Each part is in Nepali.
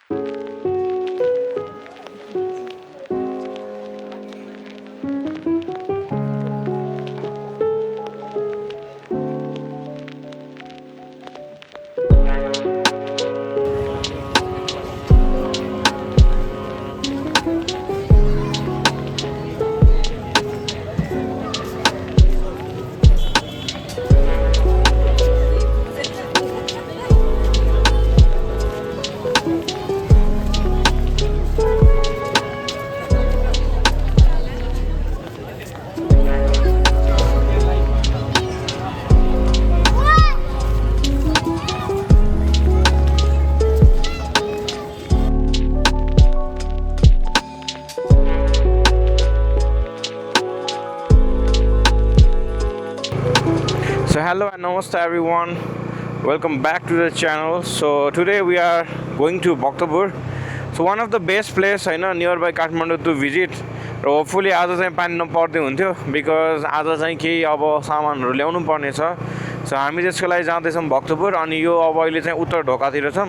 So hello and namaste everyone. Welcome back to the channel. So today we are going to Bhaktapur. So one of the best place nearby Kathmandu to visit. Hopefully आज चाहिँ पानी नपर्दै हुन्थ्यो बिकज आज चाहिँ केही अब सामानहरू ल्याउनु पर्ने छ. सो हामी त्यसको लागि जाँदैछौँ भक्तपुर अनि यो अब अहिले चाहिँ उत्तर ढोकातिर छौँ.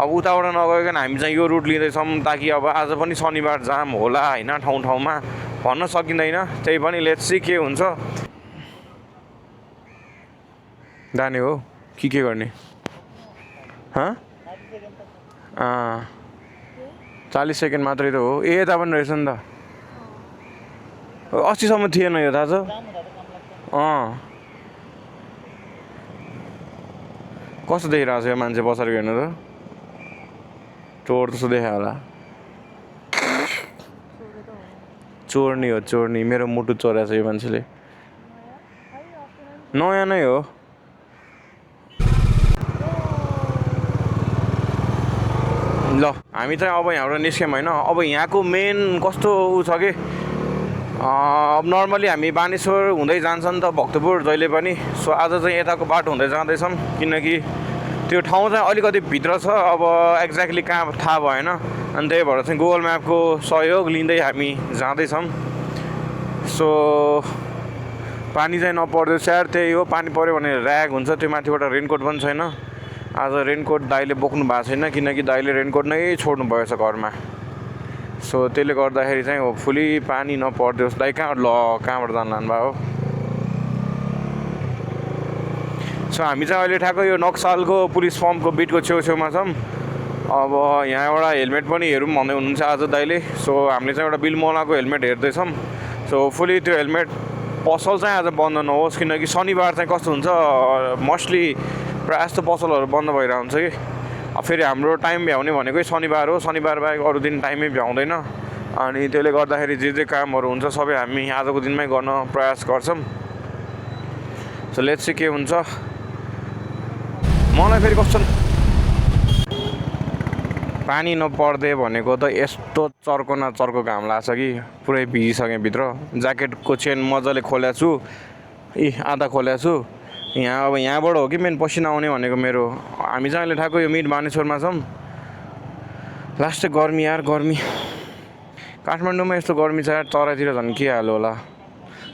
अब उताबाट नगइकन हामी चाहिँ यो रुट लिँदैछौँ ताकि अब आज पनि शनिबार जाम होला हैन ठाउँ ठाउँमा भन्न सकिँदैन. त्यही पनि लेट्स सी के हुन्छ. जाने हो के गर्ने 40 सेकेन्ड मात्रै त हो. यता पनि रहेछ नि त. अस्तिसम्म थिएन यो थाहा छ. कस्तो देखिरहेको छ यो मान्छे पछाडि हेर्नु त. चोर जस्तो देखायो होला. चोर नि हो चोर नि. मेरो मुटु चोरेछ यो मान्छेले. नयाँ नै हो. ल हामी चाहिँ अब यहाँबाट निस्क्यौँ होइन. अब यहाँको मेन कस्तो उ छ कि अब नर्मली हामी बानेश्वर हुँदै जान्छ नि त भक्तपुर जहिले पनि. सो आज चाहिँ यताको बाटो हुँदै जाँदैछौँ किनकि त्यो ठाउँ चाहिँ अलिकति भित्र छ. अब एक्ज्याक्टली कहाँ थाहा भएन अनि त्यही भएर चाहिँ गुगल म्यापको सहयोग लिँदै हामी जाँदैछौँ. सो पानी चाहिँ नपर्दैछ यार. त्यही हो पानी पऱ्यो भने ऱ्याग हुन्छ. त्यो माथिबाट रेनकोट पनि छैन. आज रेनकोट दाइले बोक्नु भएको छैन किनकि दाइले रेनकोट नै छोड्नु भएछ घरमा. सो त्यसले गर्दाखेरि चाहिँ होपफुली पानी नपर्दियोस्. दाइ कहाँबाट जानु लानुभयो. सो हामी चाहिँ अहिले ठ्याक्कै यो नक्सालको पुलिस फर्मको बिटको छेउछेउमा छौँ. अब यहाँ एउटा हेलमेट पनि हेरौँ भन्दै हुनुहुन्छ आज दाइले. सो हामीले चाहिँ एउटा बिलमोलाको हेलमेट हेर्दैछौँ. सो होपफुली त्यो हेलमेट पसल चाहिँ आज बन्द नहोस् किनकि शनिबार चाहिँ कस्तो हुन्छ मोस्टली प्रायः जस्तो पसलहरू बन्द भइरहेको हुन्छ कि. फेरि हाम्रो टाइम भ्याउने भनेकै शनिबार हो. शनिबार बाहेक अरू दिन टाइमै भ्याउँदैन अनि त्यसले गर्दाखेरि जे कामहरू हुन्छ सबै हामी आजको दिनमै गर्न प्रयास गर्छौँ. सो लेट्स सी के हुन्छ. मलाई फेरि कस्तो पानी नपर्दे भनेको त यस्तो चर्को न चर्को घाम लाग्छ कि पुरै भिजिसकेँ भित्र. ज्याकेटको चेन मजाले खोलेको छु. आधा खोलेको छु. अब यहाँबाट हो कि मेन पसिना आउने भनेको मेरो. हामी चाहिँ अहिले ठ्याक्कै यो मिड बानेश्वरमा छौँ. लास्टै गर्मी यार गर्मी. काठमाडौँमा यस्तो गर्मी छ यार. तराईतिर झन् के हाल्यो होला.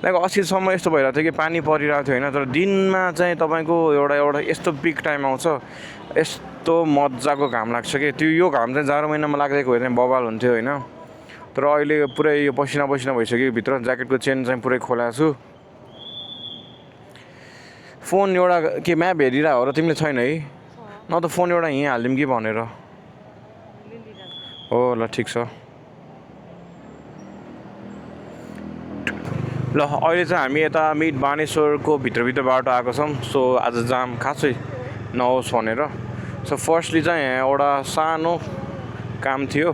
लाइक अस्तिसम्म यस्तो भइरहेको थियो कि पानी परिरहेको थियो होइन. तर दिनमा चाहिँ तपाईँको एउटा यस्तो पिक टाइम आउँछ यस्तो मजाको घाम लाग्छ कि त्यो यो घाम चाहिँ जाडो महिनामा लाग्दैको भए चाहिँ बवाल हुन्थ्यो होइन. तर अहिले पुरै यो पसिना भइसक्यो भित्र. ज्याकेटको चेन चाहिँ पुरै खोलाएको छु. फोन एउटा के म्याप हेरिरहेको हो र तिमीले छैन है. न त फोन एउटा यहीँ हालिदिउँ कि भनेर हो. ल ठिक छ. ल अहिले चाहिँ हामी यता मिड बानेश्वरको भित्रभित्र बाटो आएको छौँ. सो आज जाम खासै नहोस् भनेर. सो फर्स्टली चाहिँ यहाँ एउटा सानो काम थियो.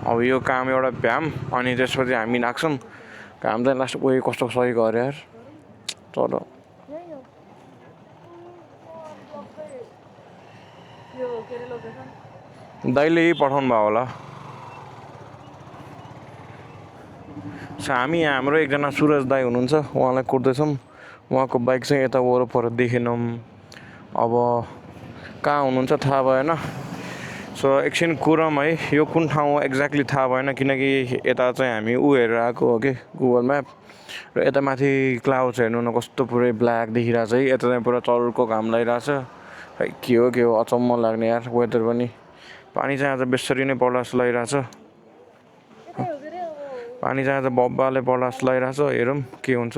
अब यो काम एउटा भ्याम अनि त्यसपछि हामी नाग्छौँ. काम चाहिँ लास्ट कस्तो सही गऱ्यो यार. तर दाइले पठाउनु भयो होला. सो हामी यहाँ हाम्रो एकजना सुरज दाई हुनुहुन्छ. उहाँलाई कुर्दैछौँ. उहाँको बाइक चाहिँ यता वरपर देखेनौँ. अब कहाँ हुनुहुन्छ थाहा भएन. सो एकछिन कुरौँ है. यो कुन ठाउँ एक्ज्याक्टली थाहा भएन किनकि यता चाहिँ हामी हेरेर आएको हो कि गुगल म्याप. र यता माथि क्लाउड्स हेर्नु न कस्तो पुरै ब्ल्याक देखिरहेको छ है. यता चाहिँ पुरा चर्को घाम लागिरहेछ. खै के हो अचम्म लाग्ने यार वेदर पनि पानी चाहिँ आज बेसरी नै पर्ला जस्तो लागिरहेछ पानी चाहिँ आज बब्बाले पर्ला जस्तो लागिरहेछ हेरौँ के हुन्छ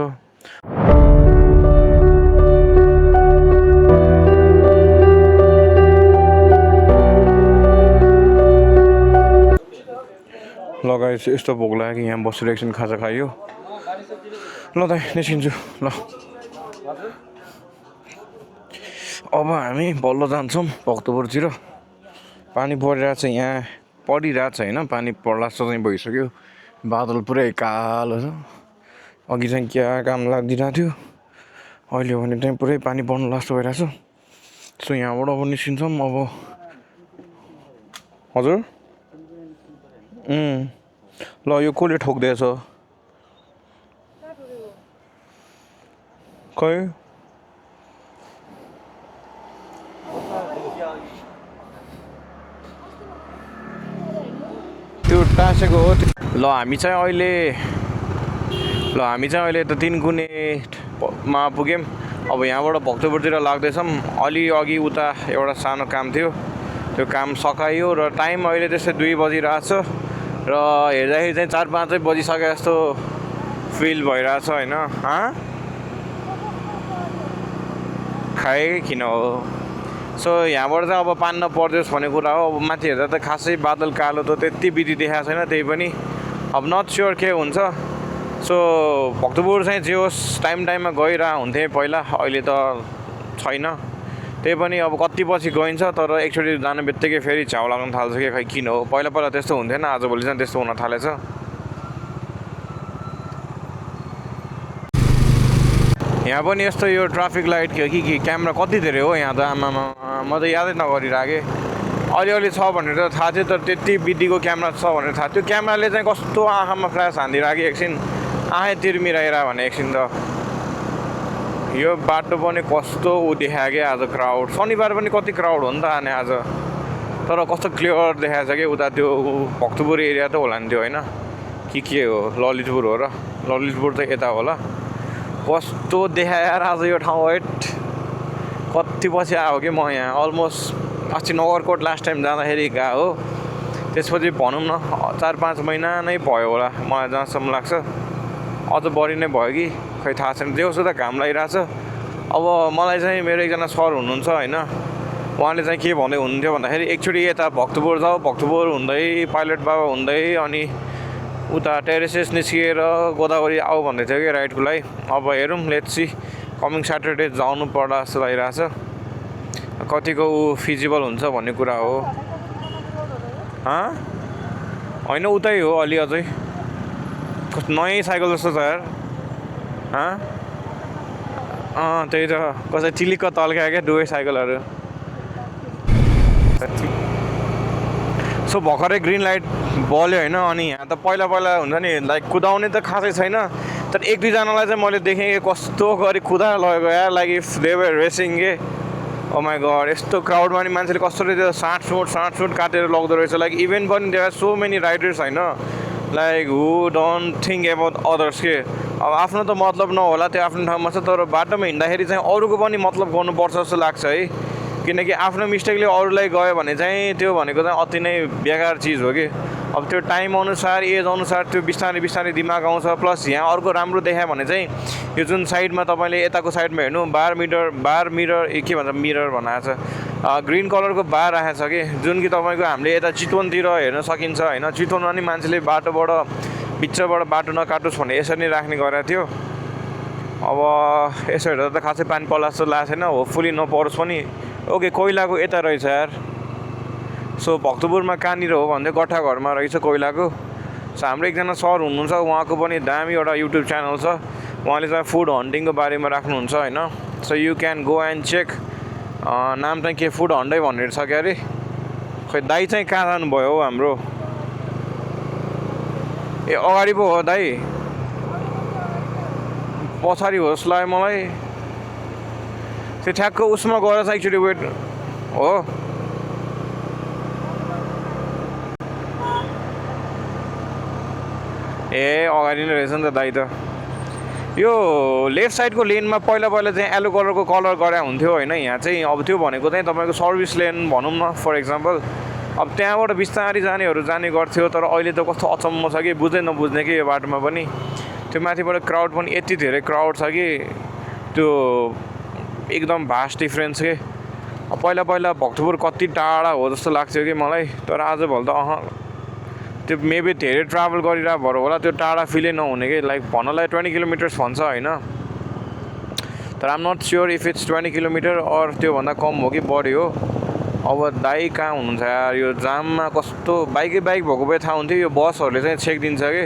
लगाएछ यस्तो भोक लाग्यो कि यहाँ बसेर एकछिन खाजा खायो ल दाइ निस्किन्छु ल अब हामी बल्ल जान्छौँ भक्तपुरतिर पानी परिरहेछ यहाँ परिरहेछ होइन पानी पर्ला जस्तो चाहिँ भइसक्यो बादल पुरै कालो छ अघि चाहिँ क्या काम लाग्दिरहेको थियो अहिले भने चाहिँ पुरै पानी पर्नु लास्ट भइरहेछ सो यहाँबाट अब निस्किन्छौँ अब हजुर ल यो कसले ठोक्दैछ खै त्यो टाँसेको हो ल हामी चाहिँ अहिले त 3 गुनेमा पुग्यौँ अब यहाँबाट भक्तपुरतिर लाग्दैछौँ अलि अघि उता एउटा सानो काम थियो त्यो काम सकायो र टाइम अहिले त्यस्तै 2 बजिरहेछ र हेर्दाखेरि चाहिँ 4-5 बजिसके जस्तो फिल भइरहेछ होइन खाए किन हो सो यहाँबाट चाहिँ अब पानी नपर्दियोस् भन्ने कुरा हो अब माथि हेर्दा त खासै बादल कालो त त्यति विधि देखाएको छैन त्यही पनि अब नट स्योर के हुन्छ सो भक्तपुर चाहिँ जे होस् टाइममा गइरहेको हुन्थेँ पहिला अहिले त छैन त्यही पनि अब कति पछि गइन्छ तर एकचोटि जाने बित्तिकै फेरि छ्याउ लाग्न थाल्छ कि खै किन हो पहिला त्यस्तो हुन्थेन आजभोलि चाहिँ त्यस्तो हुन थालेछ यहाँ पनि यस्तो यो ट्राफिक लाइट के क्यामेरा कति धेरै हो यहाँ त आमामा म त यादै नगरिरहेँ अलिअलि छ भनेर त थाहा थियो तर त्यति विधिको क्यामेरा छ भनेर थाहा थियो क्यामेराले चाहिँ कस्तो आँखामा फ्ल्यास हानिदिरहेको एकछिन आँखै तिर्मिरहेर भने एकछिन त यो बाटो पनि कस्तो देखायो क्या आज क्राउड शनिबार पनि कति क्राउड हो नि त आने आज तर कस्तो क्लियर देखाएको छ कि उता त्यो भक्तपुर एरिया त होला नि त्यो होइन के हो ललितपुर हो र ललितपुर त यता होला कस्तो देखाएर आज यो ठाउँ वेट कति पछि आयो कि म यहाँ अलमोस्ट अस्ति नगरकोट लास्ट टाइम जाँदाखेरि गएको हो त्यसपछि भनौँ न 4-5 महिना नै भयो होला मलाई जहाँसम्म लाग्छ अझ बढी नै भयो कि खै थाहा छैन देउसो त घाम लागिरहेछ अब मलाई चाहिँ मेरो एकजना सर हुनुहुन्छ होइन उहाँले चाहिँ के भन्दै हुनुहुन्थ्यो भन्दाखेरि एकचोटि यता भक्तपुर जाऊ भक्तपुर हुँदै पाइलट बाबा हुँदै अनि उता टेरेसेस निस्किएर गोदावरी आऊ भन्दै थियो कि राइडको लागि अब हेरौँ लेट्स सी कमिङ स्याटरडे जानु पर्ला जस्तो लागिरहेछ कतिको फिजिबल हुन्छ भन्ने कुरा हो होइन उतै हो अलि अझै नयाँ साइकल जस्तो छ यार त्यही त कसै चिलिक्क तल्क्या क्या दुवै साइकलहरू सो भर्खरै ग्रिन लाइट बल्यो होइन अनि यहाँ त पहिला हुन्छ नि लाइक कुदाउने त खासै छैन तर 1-2जनालाई चाहिँ मैले देखेँ कस्तो गरी कुदाएर लगेको यार like if they were racing के ओ माई गड यस्तो क्राउडमा नि मान्छेले कसरी त्यो 60 फुट काटेर लग्दो रहेछ लाइक इभेन पनि there are so many riders होइन like who don't think about others के अब आफ्नो त मतलब नहोला त्यो आफ्नो ठाउँमा छ तर बाटोमा हिँड्दाखेरि चाहिँ अरूको पनि मतलब गर्नुपर्छ जस्तो लाग्छ है किनकि आफ्नो मिस्टेकले अरूलाई गयो भने चाहिँ त्यो भनेको चाहिँ अति नै बेकार चिज हो कि अब त्यो टाइम अनुसार एज अनुसार त्यो बिस्तारै दिमाग आउँछ प्लस यहाँ अर्को राम्रो देखायो भने चाहिँ यो जुन साइडमा तपाईँले यताको साइडमा हेर्नु बार मिरर के भन्छ मिरर बनाएको छ ग्रिन कलरको बार राखेको छ कि जुन कि तपाईँको हामीले यता चितवनतिर हेर्न सकिन्छ होइन चितवनमा नि मान्छेले बिचबाट बाटो नकाटोस् भने यसरी नै राख्ने गरेको थियो अब यसो हेर्दा त खासै पानी पर्ला जस्तो लागेको छैन होपफुली नपरोस् पनि ओके कोइलाको यता रहेछ यार सो भक्तपुरमा कहाँनिर हो भन्दै गट्ठाघरमा रहेछ कोइलाको सो हाम्रो एकजना सर हुनुहुन्छ उहाँको पनि दामी एउटा युट्युब च्यानल छ उहाँले चाहिँ फुड हन्टिङको बारेमा राख्नुहुन्छ होइन so you can go and check नाम चाहिँ के फुड हन्टै भनेर छ क्या अरे खै दाइ चाहिँ कहाँ जानुभयो हो हाम्रो ए अगाडि पो हो दाइ पछाडि होस् ल मलाई त्यो ठ्याक्क उसमा गएर चाहिँ एकचोटि वेट हो ए अगाडि नै रहेछ नि त दाइ त यो लेफ्ट साइडको लेनमा पहिला पहिला चाहिँ येलो कलरको कलर गरे हुन्थ्यो होइन, यहाँ चाहिँ अब त्यो भनेको चाहिँ तपाईँको सर्भिस लेन भनौँ न फर इक्जाम्पल। अब त्यहाँबाट बिस्तारै जानेहरू जाने गर्थ्यो, तर अहिले त कस्तो अचम्म छ कि बुझ्दै नबुझ्ने कि यो बाटोमा पनि। त्यो माथिबाट क्राउड पनि यति धेरै क्राउड छ कि त्यो एकदम भास्ट डिफ्रेन्स के। पहिला पहिला भक्तपुर कति टाढा हो जस्तो लाग्थ्यो कि मलाई, तर आजभोलि त त्यो मेबी धेरै ट्राभल गरिरहेको भएर होला त्यो टाढा फिलै नहुने कि। लाइक भन्नलाई 20 किलोमिटर्स भन्छ होइन, तर I'm not sure if it's 20 kilometre or त्योभन्दा कम हो कि बढी हो। अब दाइ कहाँ हुनुहुन्छ यार, यो जाममा कस्तो बाइक भएको भए थाहा हुन्थ्यो। यो बसहरूले चाहिँ छेकिदिन्छ कि।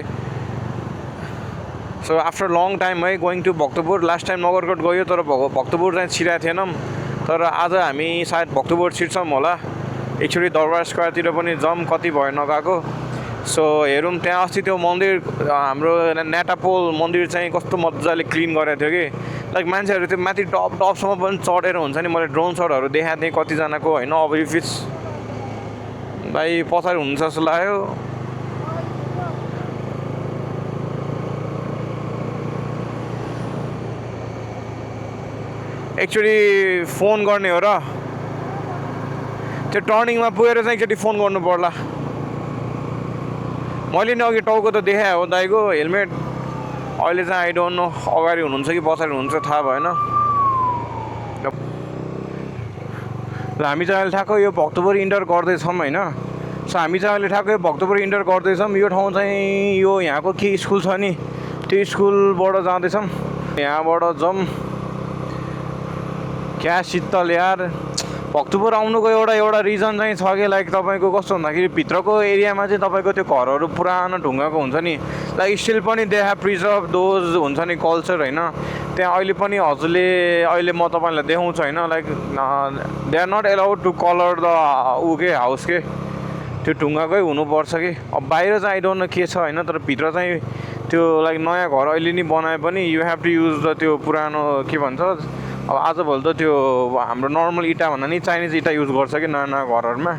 सो आफ्टर लङ टाइम है going to Bhaktapur. Last time Nagarkot गयो तर भक्तपुर चाहिँ छिराएको थिएनौँ, तर आज हामी सायद भक्तपुर छिर्छौँ होला। एकचोटि दरबार स्क्वायरतिर पनि जम कति भयो नगएको। सो हेरौँ त्यहाँ अस्ति त्यो मन्दिर हाम्रो नेटापोल मन्दिर चाहिँ कस्तो मजाले क्लिन गरेको थियो कि। लाइक मान्छेहरू त्यो माथि टपसम्म पनि चढेर हुन्छ नि, मैले ड्रोन सटहरू देखाएको थिएँ कतिजनाको होइन। अब इफ इट्स भाइ पछाडि हुन्छ जस्तो लाग्यो। एकचोटि फोन गर्ने हो र, त्यो टर्निङमा पुगेर चाहिँ एकचोटि फोन गर्नु पर्ला। मैले नि अघि टाउको त देखाएँ हो दाइको हेलमेट, अहिले चाहिँ आई डोन्ट नो अगाडि हुनुहुन्छ कि पछाडि हुनुहुन्छ थाहा भएन। ल हामी चाहिँ अहिले ठ्याक्कै यो भक्तपुर इन्टर गर्दैछौँ होइन। सो हामी चाहिँ अहिले ठ्याक्कै भक्तपुर इन्टर गर्दैछौँ। यो ठाउँ चाहिँ यो यहाँको के स्कुल छ नि, त्यो स्कुलबाट जाँदैछौँ। यहाँबाट जाउँ। क्या शीतल यार, भक्तपुर आउनुको एउटा रिजन चाहिँ छ कि लाइक तपाईँको कस्तो भन्दाखेरि भित्रको एरियामा चाहिँ तपाईँको त्यो घरहरू पुरानो ढुङ्गाको हुन्छ नि, लाइक स्टिल पनि दे हेभ प्रिजर्भ दोज हुन्छ नि कल्चर होइन। त्यहाँ अहिले पनि हजुरले अहिले म तपाईँलाई देखाउँछु होइन, like they are not allowed to colour the के हाउस के, त्यो ढुङ्गाकै हुनुपर्छ कि। अब बाहिर चाहिँ आई डोन्ट नो के छ होइन, तर भित्र चाहिँ त्यो लाइक नयाँ घर अहिले नि बनाए पनि you have to use the त्यो पुरानो के भन्छ। अब आजभोलि त त्यो हाम्रो नर्मल इँटा भन्दा नि चाइनिज इँटा युज गर्छ कि नयाँ नयाँ घरहरूमा।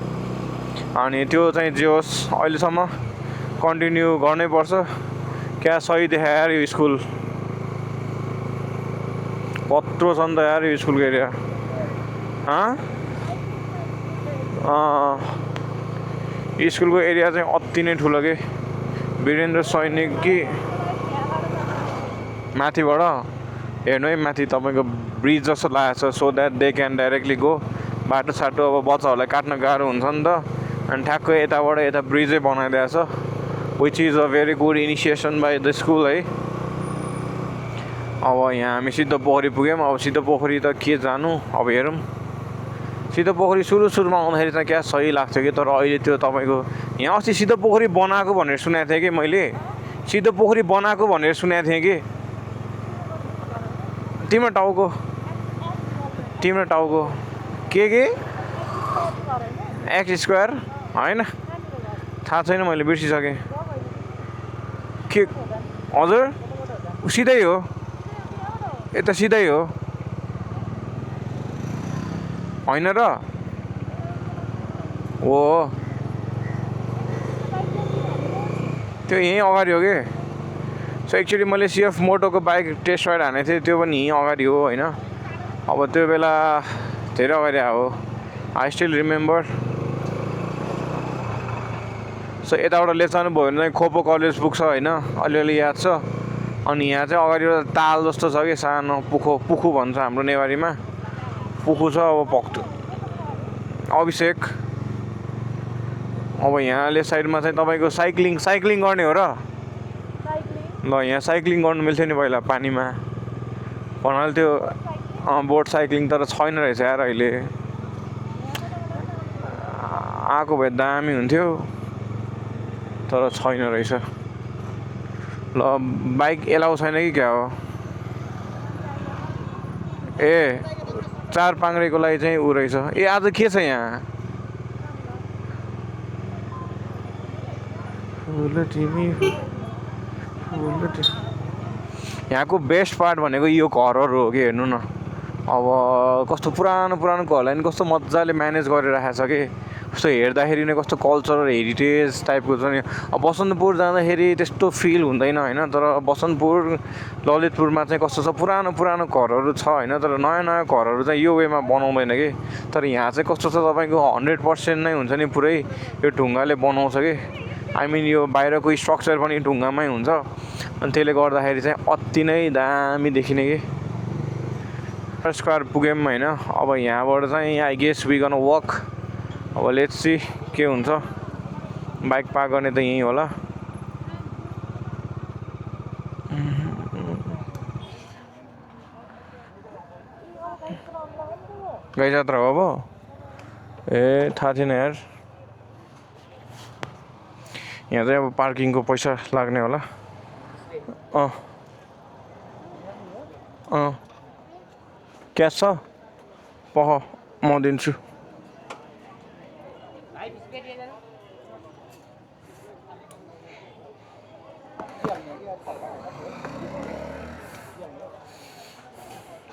अनि त्यो चाहिँ जे होस् अहिलेसम्म कन्टिन्यू गर्नै पर्छ। क्या सही देखायो यार यो स्कुल, कत्रो छ नि त यार यो स्कुलको एरिया। स्कुलको एरिया चाहिँ अति नै ठुलो कि। वीरेन्द्र सैनिक कि माथिबाट हेर्नु है, माथि तपाईँको ब्रिज जस्तो लागेको छ, so that they can directly go. बाटो साटो अब बच्चाहरूलाई काट्न गाह्रो हुन्छ नि त, अनि ठ्याक्कै यताबाट यता ब्रिजै बनाइदिएको छ, which is a very good initiation by the school है। अब यहाँ हामी सिद्धो पोखरी पुग्यौँ। अब सिद्धो पोखरी त के जानु, अब हेरौँ। सिद्धो पोखरी सुरुमा आउँदाखेरि चाहिँ क्या सही लाग्थ्यो कि, तर अहिले त्यो तपाईँको यहाँ अस्ति सिद्धो पोखरी बनाएको भनेर सुनेको थिएँ कि मैले, सिद्धो पोखरी बनाएको भनेर सुनेको थिएँ कि। तिम्रो टाउको के एक्स स्क्वायर होइन, थाहा छैन मैले बिर्सिसकेँ के। हजुर सिधै हो, यता सिधै हो होइन र हो, त्यो यहीँ अगाडि हो कि। सो एक्चुअली मैले सिएफ मोटोको बाइक टेस्ट राइड हानेको थिएँ, त्यो पनि यहीँ अगाडि हो होइन। अब त्यो बेला धेरै अगाडि हो, आई स्टिल रिमेम्बर। सो यताबाट लेफ्ट जानु भयो भने चाहिँ खोपो कलेज पुग्छ होइन, अलिअलि याद छ। अनि यहाँ चाहिँ अगाडिबाट ताल जस्तो छ कि सानो, पुखु भन्छ हाम्रो नेवारीमा, पुखु छ। अब भक्त अभिषेक। अब यहाँ लेफ्ट साइडमा चाहिँ तपाईँको साइक्लिङ गर्ने हो र। ल यहाँ साइक्लिङ गर्नु मिल्थ्यो नि पहिला पानीमा, भन्नाले त्यो बोट साइक्लिङ, तर छैन रहेछ यार अहिले। आएको भए दामी हुन्थ्यो तर छैन रहेछ। ल बाइक एलाउ छैन कि क्या हो। ए 4 पाङ्रेको लागि चाहिँ ऊ रहेछ। ए आज के छ यहाँ, यहाँको बेस्ट पार्ट भनेको यो घरहरू हो कि। हेर्नु न अब कस्तो पुरानो घरलाई नि कस्तो मजाले म्यानेज गरिरहेको छ कि। सो हेर्दाखेरि नै कस्तो कल्चरल हेरिटेज टाइपको छ नि। अब बसन्तपुर जाँदाखेरि त्यस्तो फिल हुँदैन होइन, तर बसन्तपुर ललितपुरमा चाहिँ कस्तो छ, पुरानो पुरानो घरहरू छ होइन, तर नयाँ नयाँ घरहरू चाहिँ यो वेमा बनाउँदैन कि। तर यहाँ चाहिँ कस्तो छ, तपाईँको 100% नै हुन्छ नि, पुरै यो ढुङ्गाले बनाउँछ कि। आई मिन यो बाहिरको स्ट्रक्चर पनि ढुङ्गामै हुन्छ, अनि त्यसले गर्दाखेरि चाहिँ अति नै दामी देखिने कि। स्क्वायर पुग्यौँ होइन, अब यहाँबाट चाहिँ I guess we gonna walk. अब लेट्स सी के हुन्छ। बाइक पार्क गर्ने त यहीँ होला। गाई जात्रा हो अब? ए थाहा थिएन यार। यहाँ चाहिँ अब पार्किङको पैसा लाग्ने होला। क्यास छ? पख म दिन्छु।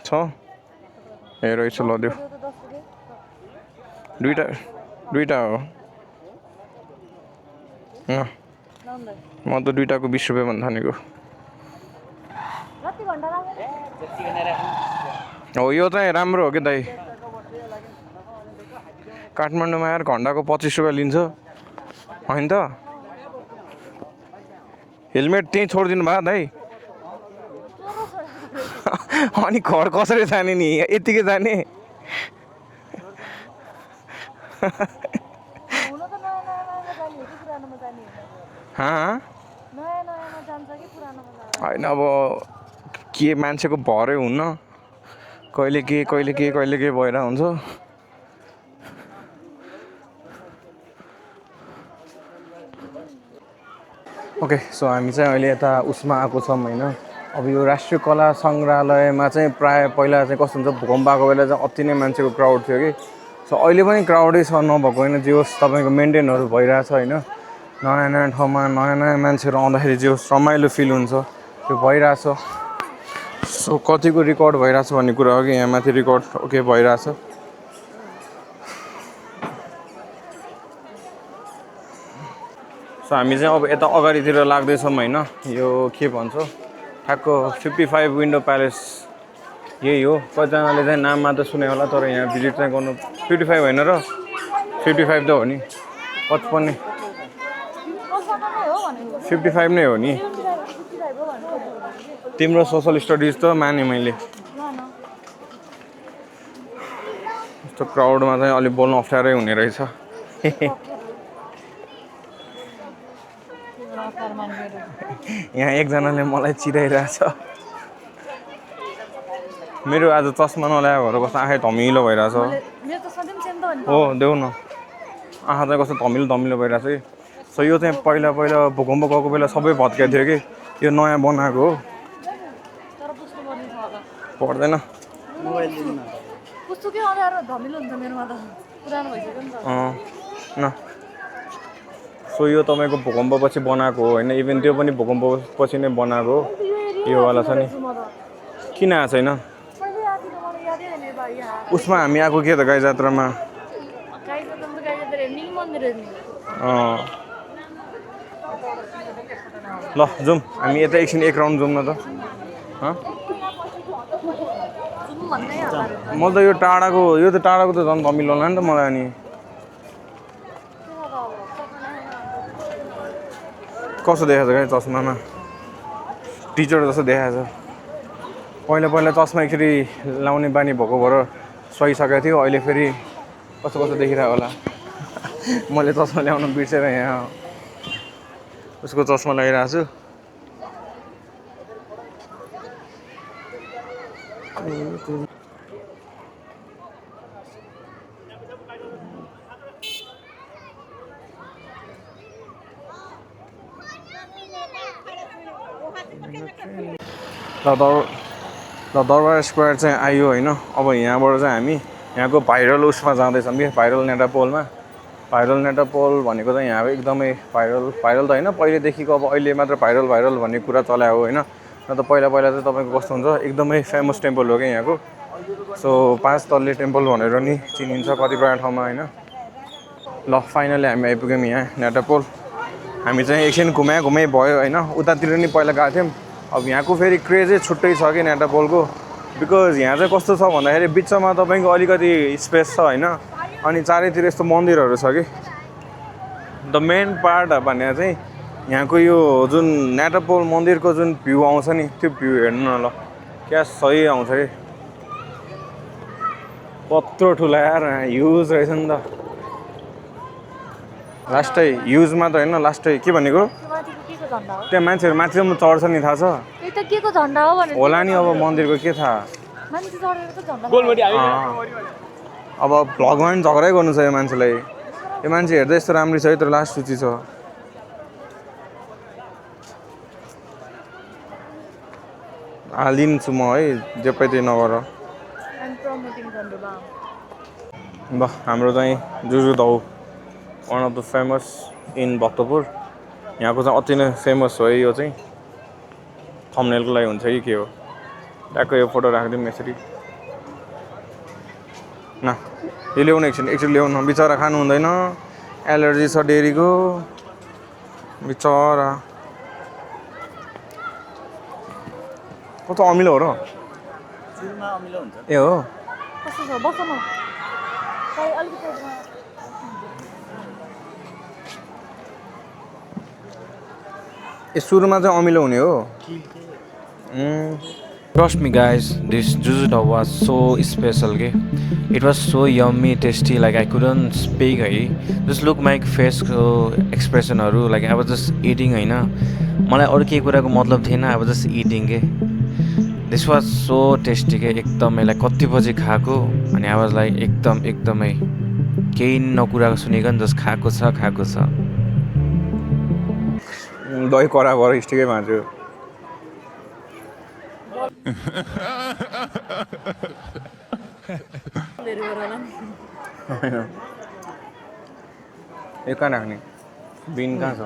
छ ए रहेछ, ल देऊ। दुईवटा हो। म त दुईवटाको 20 रुपियाँ भन्दा थानेको हो। यो चाहिँ राम्रो हो कि दाइ। काठमाडौँमा यार घन्टाको 25 रुपियाँ लिन्छ होइन त। हेलमेट त्यहीँ छोडिदिनु भयो दाइ। अनि घर कसरी जाने नि, यतिकै जाने? होइन अब के मान्छेको भरै हुन्न, कहिले के भएर हुन्छ। ओके सो हामी चाहिँ अहिले यता उसमा आएको छौँ होइन। अब यो राष्ट्रिय कला सङ्ग्रहालयमा चाहिँ प्रायः पहिला चाहिँ कस्तो हुन्छ, भूकम्प आएको बेला चाहिँ अति नै मान्छेको क्राउड थियो कि। सो अहिले पनि क्राउडै छ, नभएको होइन। जे होस् तपाईँको मेन्टेनहरू भइरहेछ होइन। नयाँ नयाँ ठाउँमा नयाँ नयाँ मान्छेहरू आउँदाखेरि जे होस् रमाइलो फिल हुन्छ, त्यो भइरहेछ। सो कतिको रेकर्ड भइरहेछ भन्ने कुरा हो कि यहाँ माथि रेकर्ड ओके भइरहेछ। सो हामी चाहिँ अब यता अगाडितिर लाग्दैछौँ होइन। यो के भन्छ, ठ्याक्क 55 विन्डो प्यालेस यही हो। कतिजनाले चाहिँ नाम मात्र सुने होला, तर यहाँ भिजिट चाहिँ गर्नु 55 होइन र 55 त हो नि, 55 55 नै हो नि। तिम्रो सोसल स्टडिज त माने मैले। यस्तो क्राउडमा चाहिँ अलिक बोल्नु अप्ठ्यारै हुने रहेछ। यहाँ एकजनाले मलाई चिराइरहेछ। मेरो आज चस्मा नल्याएको भएर कस्तो आँखा धमिलो भइरहेछ हो। देऊ न, आँखा चाहिँ कस्तो धमिलो भइरहेछ कि। सो यो चाहिँ पहिला भूकम्प गएको बेला सबै भत्काएको थियो कि, यो नयाँ बनाएको हो। पर्दैन न। सो यो तपाईँको भूकम्पपछि बनाएको हो होइन। इभन त्यो पनि भूकम्पपछि नै बनाएको हो। यो वाला छ नि, किन आएको छैन उसमा? हामी आएको के त गाई जात्रामा। ल जाउँ हामी यता एकछिन एक राउन्ड जाउँ न त। म त यो टाढाको त झन् धमिलो होला नि त मलाई। अनि कस्तो देखाएको छ गाई चस्मामा, टिचर जस्तो देखाएको छ। पहिला चस्मा एकचोटि लाउने बानी भएको भएर सहिसकेको थियो, अहिले फेरि कस्तो देखिरहेको होला। मैले चस्मा ल्याउनु बिर्सेर यहाँ उसको चस्मा लगाइरहेको छु। ल दरबार स्क्वायर चाहिँ आयो होइन। अब यहाँबाट चाहिँ हामी यहाँको भाइरल उसमा जाँदैछौँ कि, भाइरल नेटापोलमा। भाइरल नेटापोल भनेको चाहिँ यहाँ एकदमै भाइरल त होइन, पहिलेदेखिको अब अहिले मात्र भाइरल भन्ने कुरा चलायो होइन। न त पहिला चाहिँ तपाईँको कस्तो हुन्छ, एकदमै फेमस टेम्पल हो क्या यहाँको। सो 5 तल्ले टेम्पल भनेर नि चिनिन्छ कतिपय ठाउँमा होइन। ल फाइनली हामी आइपुग्यौँ यहाँ नेटरपोल हामी चाहिँ एकछिन घुमाइ भयो होइन उतातिर नि पहिला गएको थियौँ अब यहाँको फेरि क्रेजै छुट्टै छ कि नेटरपोलको बिकज यहाँ चाहिँ कस्तो छ भन्दाखेरि बिचमा तपाईँको अलिकति स्पेस छ होइन अनि चारैतिर यस्तो मन्दिरहरू छ कि द मेन पार्ट भने चाहिँ यहाँको यो जुन नेटरपोल मन्दिरको जुन भ्यू आउँछ नि त्यो भ्यू हेर्नु न ल क्या सही आउँछ कि कत्रो ठुलो यार ह्युज रहेछ नि त लास्टै ह्युजमा त होइन लास्टै के भनेको त्यहाँ मान्छेहरू माथिसम्म चढ्छ नि थाहा छ होला नि अब मन्दिरको के थाहा अब भ्लगमा पनि झगडै गर्नु छ यो मान्छेलाई यो मान्छे हेर्दा यस्तो राम्रै छ है तर लास्ट सूची छ हालिदिन्छु म है जे पाइ त्यही नगर ल हाम्रो चाहिँ Juju Dhau one of the famous in Bhaktapur यहाँको चाहिँ अति नै फेमस हो है यो चाहिँ थम्बनेलको लागि हुन्छ कि के हो ट्याक्क यो फोटो राखिदिउँ यसरी न यो ल्याउनु एकछिन ल्याउनु बिचरा खानु हुँदैन एलर्जी छ डेरीको बिचरा कस्तो अमिलो हो र ए हो ए सुरुमा चाहिँ अमिलो हुने हो Trust me guys, this Juju Dog was so special okay? It was so yummy, tasty, like I couldn't speak just look my face expression like I was just eating मलाई अरू केही कुराको मतलब थिएन I was just eating के This was so tasty के एकदमै like कति बजे खाएको अनि I was like एकदमै केही नकुराको सुनेको नि जस्ट खाएको छ दही करा भएर स्टिकै भाँच्यो यो कहाँ राख्ने बिन कहाँ छ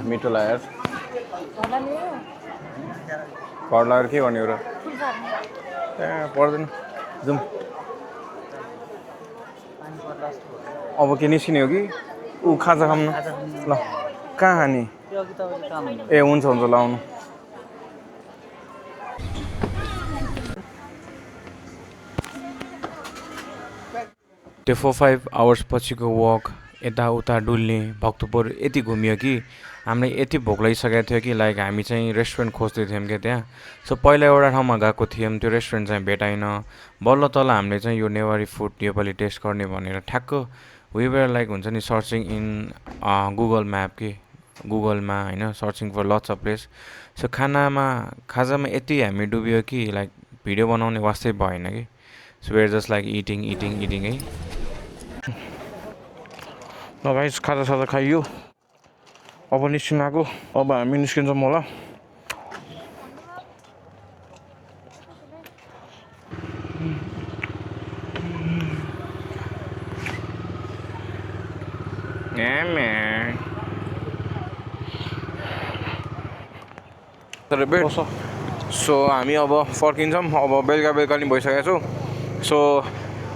मिठो लाग्यो घर लगाएर के गर्ने हो र पर्दैन जाउँ अब के निस्किने हो कि ऊ खाजा खाऊँ न ल कहाँ खाने ए हुन्छ ल आउनु त्यो 4-5 आवर्स पछिको वक यताउता डुल्ने भक्तपुर यति घुमियो कि हामीलाई यति भोक लागिसकेको थियो कि लाइक हामी चाहिँ रेस्टुरेन्ट खोज्दै थियौँ क्या त्यहाँ सो पहिला एउटा ठाउँमा गएको थियौँ त्यो रेस्टुरेन्ट चाहिँ भेटाइन बल्ल तल हामीले चाहिँ यो नेवारी फुड योपालि टेस्ट गर्ने भनेर ठ्याक्क वेबर लाइक हुन्छ नि सर्चिङ इन गुगल म्याप कि गुगलमा होइन searching for lots of place so खाजामा यति हामी डुब्यो कि लाइक भिडियो बनाउने वास्तै भएन कि so we're just like eating है ल गाइस खाजा खाइयो अब निस्किनु आएको अब हामी निस्किन्छौँ होला सो हामी अब फर्किन्छौँ अब बेलुका नि भइसकेको छु सो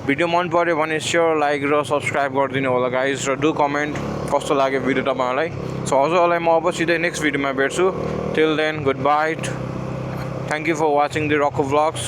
भिडियो मन पऱ्यो भने स्योर लाइक र सब्सक्राइब गरिदिनु होला गाइज र डु कमेन्ट कस्तो लाग्यो भिडियो तपाईँहरूलाई सो हजुरहरूलाई म अब सिधै नेक्स्ट भिडियोमा भेट्छु till then good bye thank you for watching the Rock vlogs